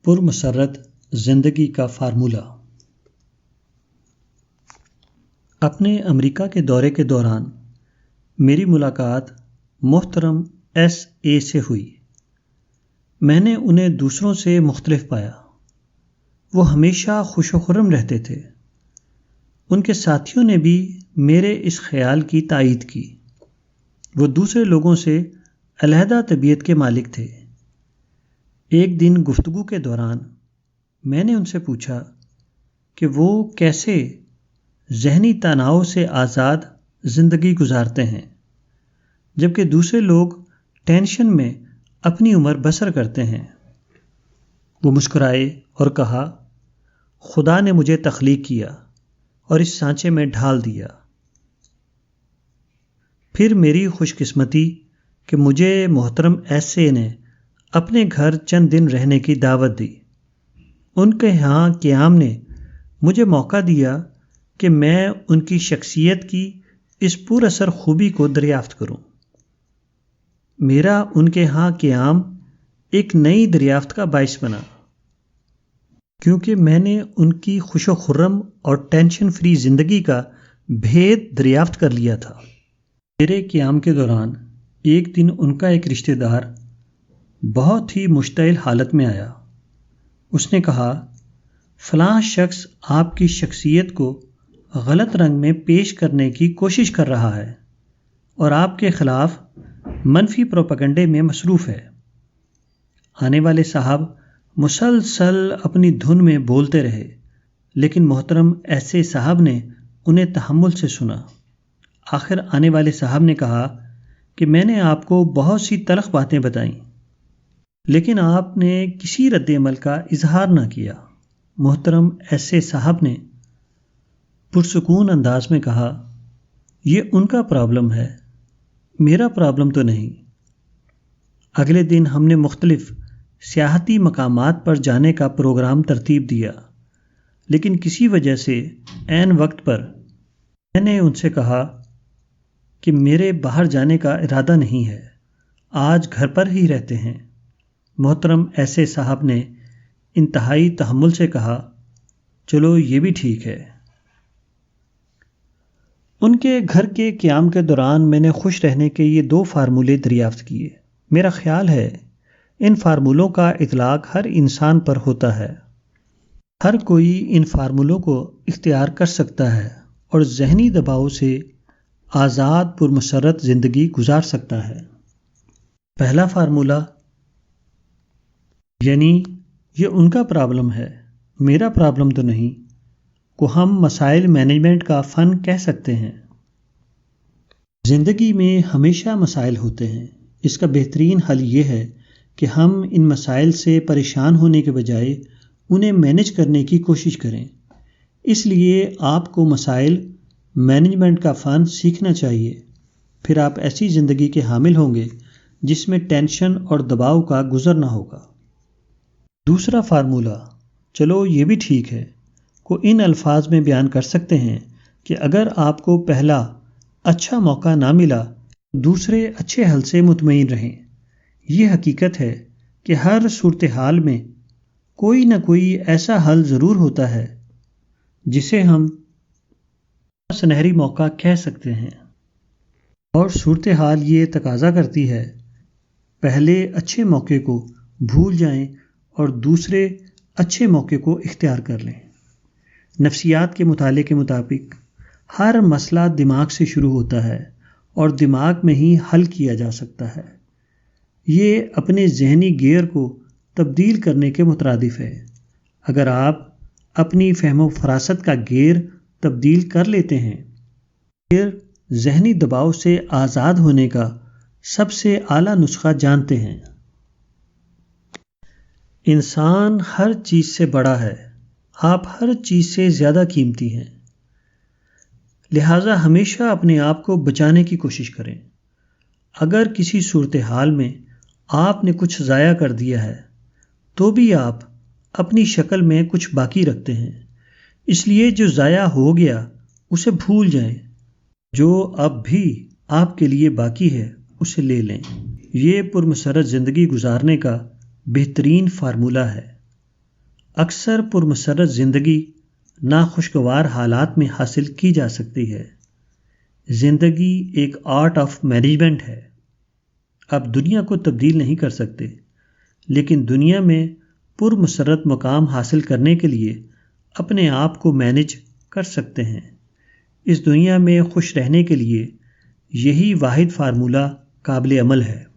پرمسرت زندگی کا فارمولہ۔ اپنے امریکہ کے دورے کے دوران میری ملاقات محترم SA سے ہوئی۔ میں نے انہیں دوسروں سے مختلف پایا۔ وہ ہمیشہ خوش و خرم رہتے تھے۔ ان کے ساتھیوں نے بھی میرے اس خیال کی تائید کی۔ وہ دوسرے لوگوں سے علیحدہ طبیعت کے مالک تھے۔ ایک دن گفتگو کے دوران میں نے ان سے پوچھا کہ وہ کیسے ذہنی تناؤ سے آزاد زندگی گزارتے ہیں جبکہ دوسرے لوگ ٹینشن میں اپنی عمر بسر کرتے ہیں۔ وہ مسکرائے اور کہا، خدا نے مجھے تخلیق کیا اور اس سانچے میں ڈھال دیا۔ پھر میری خوش قسمتی کہ مجھے محترم SA نے اپنے گھر چند دن رہنے کی دعوت دی۔ ان کے ہاں قیام نے مجھے موقع دیا کہ میں ان کی شخصیت کی اس پر اثر خوبی کو دریافت کروں۔ میرا ان کے ہاں قیام ایک نئی دریافت کا باعث بنا، کیونکہ میں نے ان کی خوش و خرم اور ٹینشن فری زندگی کا بھید دریافت کر لیا تھا۔ میرے قیام کے دوران ایک دن ان کا ایک رشتہ دار بہت ہی مشتعل حالت میں آیا۔ اس نے کہا، فلاں شخص آپ کی شخصیت کو غلط رنگ میں پیش کرنے کی کوشش کر رہا ہے اور آپ کے خلاف منفی پروپیگنڈے میں مصروف ہے۔ آنے والے صاحب مسلسل اپنی دھن میں بولتے رہے، لیکن محترم SA صاحب نے انہیں تحمل سے سنا۔ آخر آنے والے صاحب نے کہا کہ میں نے آپ کو بہت سی تلخ باتیں بتائیں، لیکن آپ نے کسی رد عمل کا اظہار نہ کیا۔ محترم SA صاحب نے پرسکون انداز میں کہا، یہ ان کا پرابلم ہے، میرا پرابلم تو نہیں۔ اگلے دن ہم نے مختلف سیاحتی مقامات پر جانے کا پروگرام ترتیب دیا، لیکن کسی وجہ سے عین وقت پر میں نے ان سے کہا کہ میرے باہر جانے کا ارادہ نہیں ہے، آج گھر پر ہی رہتے ہیں۔ محترم SA صاحب نے انتہائی تحمل سے کہا، چلو یہ بھی ٹھیک ہے۔ ان کے گھر کے قیام کے دوران میں نے خوش رہنے کے یہ 2 فارمولے دریافت کیے۔ میرا خیال ہے ان فارمولوں کا اطلاق ہر انسان پر ہوتا ہے۔ ہر کوئی ان فارمولوں کو اختیار کر سکتا ہے اور ذہنی دباؤ سے آزاد پرمسرت زندگی گزار سکتا ہے۔ پہلا فارمولہ، یعنی یہ ان کا پرابلم ہے، میرا پرابلم تو نہیں، کو ہم مسائل مینجمنٹ کا فن کہہ سکتے ہیں۔ زندگی میں ہمیشہ مسائل ہوتے ہیں۔ اس کا بہترین حل یہ ہے کہ ہم ان مسائل سے پریشان ہونے کے بجائے انہیں مینج کرنے کی کوشش کریں۔ اس لیے آپ کو مسائل مینجمنٹ کا فن سیکھنا چاہیے، پھر آپ ایسی زندگی کے حامل ہوں گے جس میں ٹینشن اور دباؤ کا گزر نہ ہوگا۔ دوسرا فارمولہ، چلو یہ بھی ٹھیک ہے، کو ان الفاظ میں بیان کر سکتے ہیں کہ اگر آپ کو پہلا اچھا موقع نہ ملا، دوسرے اچھے حل سے مطمئن رہیں۔ یہ حقیقت ہے کہ ہر صورتحال میں کوئی نہ کوئی ایسا حل ضرور ہوتا ہے جسے ہم سنہری موقع کہہ سکتے ہیں، اور صورتحال یہ تقاضا کرتی ہے پہلے اچھے موقع کو بھول جائیں اور دوسرے اچھے موقع کو اختیار کر لیں۔ نفسیات کے مطالعے کے مطابق ہر مسئلہ دماغ سے شروع ہوتا ہے اور دماغ میں ہی حل کیا جا سکتا ہے۔ یہ اپنے ذہنی گیئر کو تبدیل کرنے کے مترادف ہے۔ اگر آپ اپنی فہم و فراست کا گیئر تبدیل کر لیتے ہیں، پھر ذہنی دباؤ سے آزاد ہونے کا سب سے اعلیٰ نسخہ جانتے ہیں۔ انسان ہر چیز سے بڑا ہے، آپ ہر چیز سے زیادہ قیمتی ہیں، لہٰذا ہمیشہ اپنے آپ کو بچانے کی کوشش کریں۔ اگر کسی صورتحال میں آپ نے کچھ ضائع کر دیا ہے تو بھی آپ اپنی شکل میں کچھ باقی رکھتے ہیں، اس لیے جو ضائع ہو گیا اسے بھول جائیں، جو اب بھی آپ کے لیے باقی ہے اسے لے لیں۔ یہ پرمسرت زندگی گزارنے کا بہترین فارمولہ ہے۔ اکثر پرمسرت زندگی ناخوشگوار حالات میں حاصل کی جا سکتی ہے۔ زندگی ایک آرٹ آف مینجمنٹ ہے۔ آپ دنیا کو تبدیل نہیں کر سکتے، لیکن دنیا میں پرمسرت مقام حاصل کرنے کے لیے اپنے آپ کو مینج کر سکتے ہیں۔ اس دنیا میں خوش رہنے کے لیے یہی واحد فارمولہ قابل عمل ہے۔